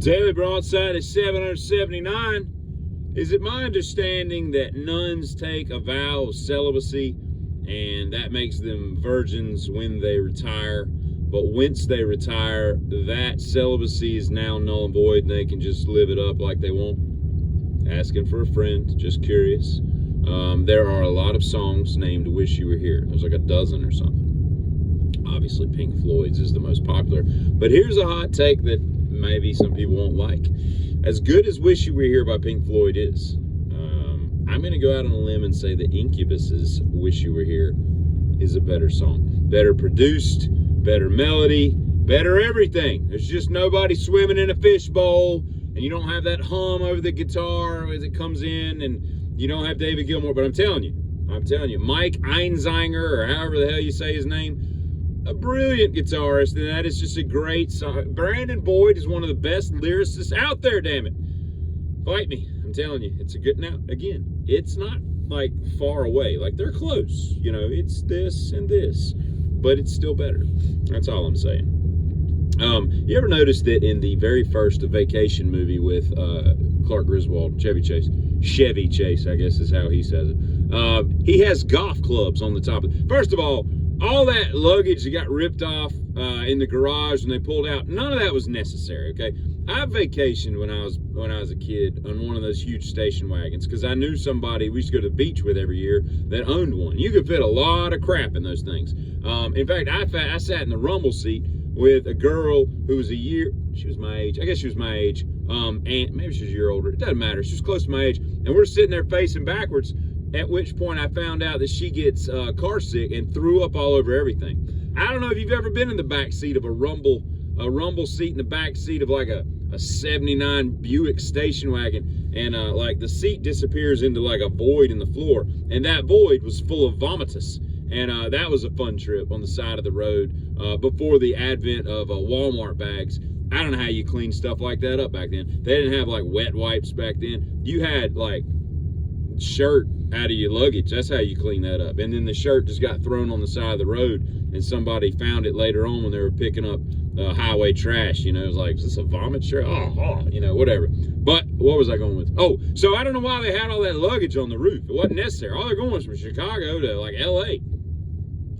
Daily Broadside is 779. Is it my understanding that nuns take a vow of celibacy and that makes them virgins when they retire? But once they retire, that celibacy is now null and void and they can just live it up like they want? Asking for a friend, just curious. There are a lot of songs named Wish You Were Here. There's like a dozen or something. Obviously, Pink Floyd's is the most popular. But here's a hot take that maybe some people won't like. As good as Wish You Were Here by Pink Floyd is, I'm going to go out on a limb and say that Incubus's Wish You Were Here is a better song. Better produced, better melody, better everything. There's just nobody swimming in a fishbowl, and you don't have that hum over the guitar as it comes in, and you don't have David Gilmour. But I'm telling you, Mike Einzinger, or however the hell you say his name, a brilliant guitarist, and that is just a great song. Brandon Boyd is one of the best lyricists out there, damn it. Fight me. I'm telling you, it's a good... Now, again, it's not, like, far away. Like, they're close. You know, it's this and this. But it's still better. That's all I'm saying. You ever notice that in the very first Vacation movie with Clark Griswold, Chevy Chase, I guess is how he says it, he has golf clubs on the top of it. First of all that luggage that got ripped off in the garage when they pulled out, none of that was necessary, okay? I vacationed when I was a kid on one of those huge station wagons because I knew somebody we used to go to the beach with every year that owned one. You could fit a lot of crap in those things. In fact, I sat in the rumble seat with a girl who was she was my age. I guess she was my age. And maybe she was a year older. It doesn't matter. She was close to my age. And we're sitting there facing backwards, at which point I found out that she gets car sick and threw up all over everything. I don't know if you've ever been in the back seat of a rumble seat in the back seat of like a 79 Buick station wagon, and like the seat disappears into like a void in the floor, and that void was full of vomitus. And that was a fun trip on the side of the road before the advent of Walmart bags. I don't know how you clean stuff like that up back then. They didn't have like wet wipes back then. You had like shirt out of your luggage. That's how you clean that up. And then the shirt just got thrown on the side of the road, and somebody found it later on when they were picking up highway trash. You know, it was like, is this a vomit shirt? Oh, you know, whatever. But what was I going with? Oh, so I don't know why they had all that luggage on the roof. It wasn't necessary. All they're going was from Chicago to like LA.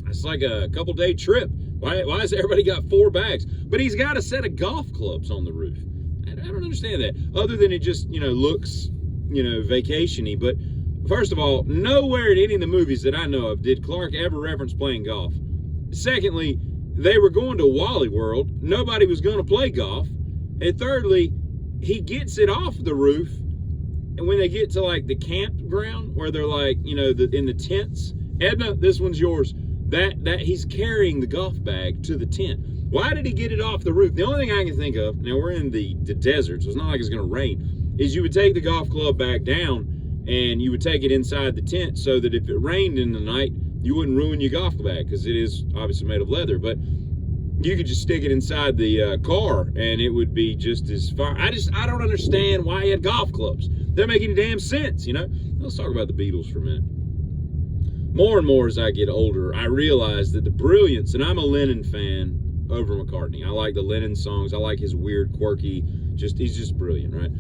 It's like a couple-day trip. Why has everybody got 4 bags? But he's got a set of golf clubs on the roof. I don't understand that. Other than it just, you know, looks, you know, vacation-y. But first of all, nowhere in any of the movies that I know of did Clark ever reference playing golf. Secondly, they were going to Wally World. Nobody was going to play golf. And thirdly, he gets it off the roof. And when they get to, like, the campground where they're, like, you know, in the tents, Edna, this one's yours. That he's carrying the golf bag to the tent. Why did he get it off the roof? The only thing I can think of, now we're in the desert, so it's not like it's going to rain, is you would take the golf club bag down and you would take it inside the tent so that if it rained in the night, you wouldn't ruin your golf bag because it is obviously made of leather. But you could just stick it inside the car and it would be just as fine. I don't understand why he had golf clubs. They don't make any damn sense, you know? Let's talk about the Beatles for a minute. More and more as I get older, I realize that the brilliance, and I'm a Lennon fan over McCartney. I like the Lennon songs. I like his weird, quirky, he's just brilliant, right?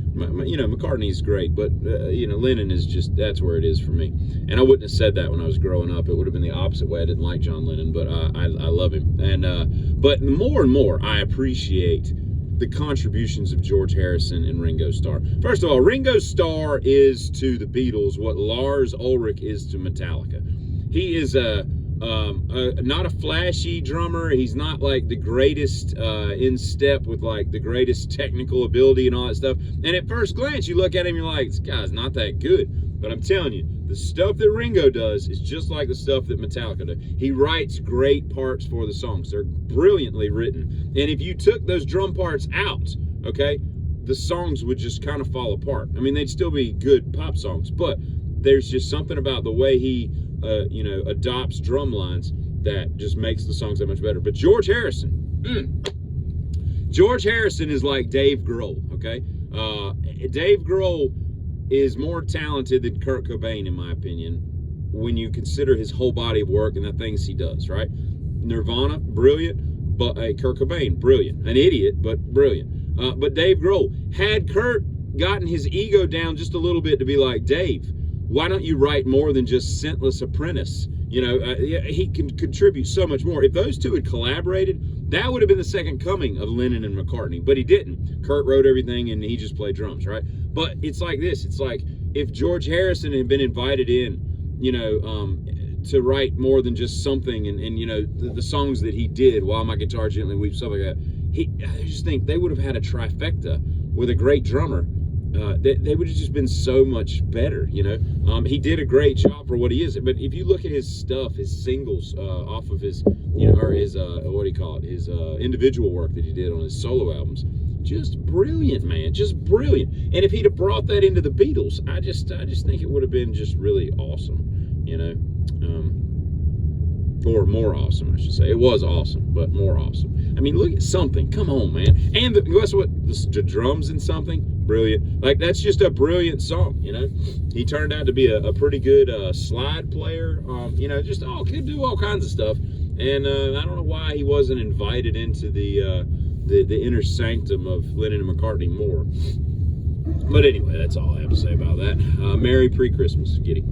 You know, McCartney's great, but, you know, Lennon is just, that's where it is for me. And I wouldn't have said that when I was growing up. It would have been the opposite way. I didn't like John Lennon, but I love him. And but more and more, I appreciate the contributions of George Harrison and Ringo Starr. First of all, Ringo Starr is to the Beatles what Lars Ulrich is to Metallica. He is not a flashy drummer. He's not like the greatest in step with like the greatest technical ability and all that stuff. And at first glance, you look at him, you're like, this guy's not that good. But I'm telling you, the stuff that Ringo does is just like the stuff that Metallica does. He writes great parts for the songs. They're brilliantly written. And if you took those drum parts out, okay, the songs would just kind of fall apart. I mean, they'd still be good pop songs, but there's just something about the way he you know, adopts drum lines that just makes the songs that much better. But George Harrison, George Harrison is like Dave Grohl, okay? Dave Grohl is more talented than Kurt Cobain, in my opinion, when you consider his whole body of work and the things he does, right? Nirvana, brilliant, but Kurt Cobain, brilliant. An idiot, but brilliant. But Dave Grohl, had Kurt gotten his ego down just a little bit to be like, Dave, why don't you write more than just Scentless Apprentice? He can contribute so much more. If those two had collaborated, that would have been the second coming of Lennon and McCartney, but he didn't. Kurt wrote everything and he just played drums, right? But it's like this. It's like if George Harrison had been invited in, to write more than just something and the songs that he did, While My Guitar Gently Weeps, stuff like that, I just think they would have had a trifecta with a great drummer. They would have just been so much better, He did a great job for what he is, but if you look at his stuff, his singles off of his, or his his individual work that he did on his solo albums, just brilliant, man, just brilliant. And if he'd have brought that into the Beatles, I just think it would have been just really awesome, or more awesome, I should say. It was awesome, but more awesome. I mean, look at Something. Come on, man. And guess what? The drums in Something, brilliant. Like, that's just a brilliant song, He turned out to be a pretty good slide player. Could do all kinds of stuff. And I don't know why he wasn't invited into the inner sanctum of Lennon and McCartney more. But anyway, that's all I have to say about that. Merry pre-Christmas, Giddy.